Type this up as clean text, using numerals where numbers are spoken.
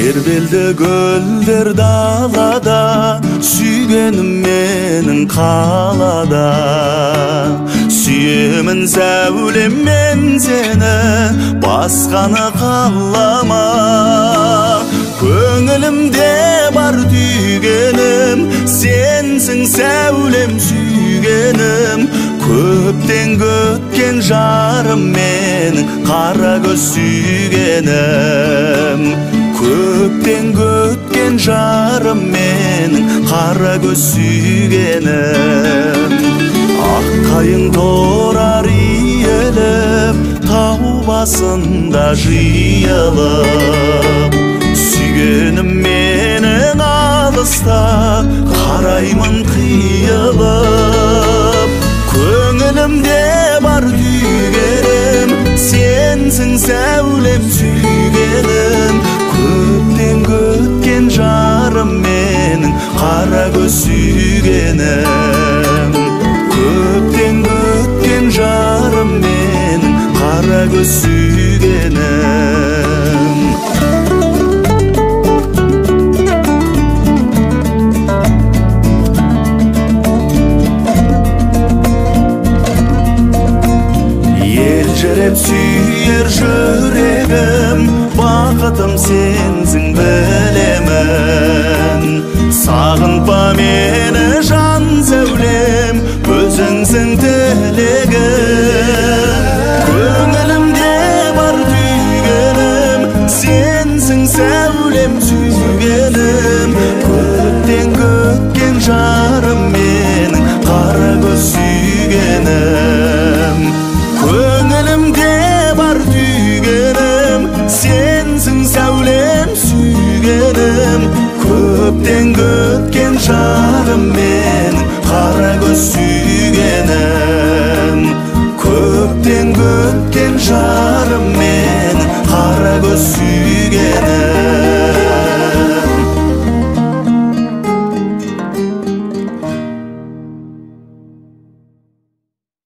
Тербелді гүлдер далада, сүйгенім менің қалада. Сүйемін сәулем мен сені, басқаны қалама. Көңілімде бар түйгенім, сенсің сәулем сүйгенім. Көптен көткен жарым менің, қара көз сүйгенім. Көптен көткен жарым менің, қара көз сүйгенім. Ақ қайың торар иеліп, тау басында жиылып. Сүйгенім менің алыста, қараймын қиылып. Көңілімде бар түйгенім, сенсің сәулем сүйгенім. Көптен көткен жарым менің, қара көз сүйгенім. Көптен көткен жарым менің, қара көз сүйгенім. Елжіреп сүйер жүрегім, бақытым сенсің білемін. Сағынба мені жан сәулем, өзіңсің тілегім. Көңілімде бар түйгенім, сенсің сәулем сүйгенім. Көптен көткен жарым менің, қара көз сүйгенім. Көңілімде бар түйгенім, сенсің сәулем сүйгенім. Көптен көткен жарым менің, қара көз сүйгенім. Көптен көткен жарым менің, қара көз сүйгенім.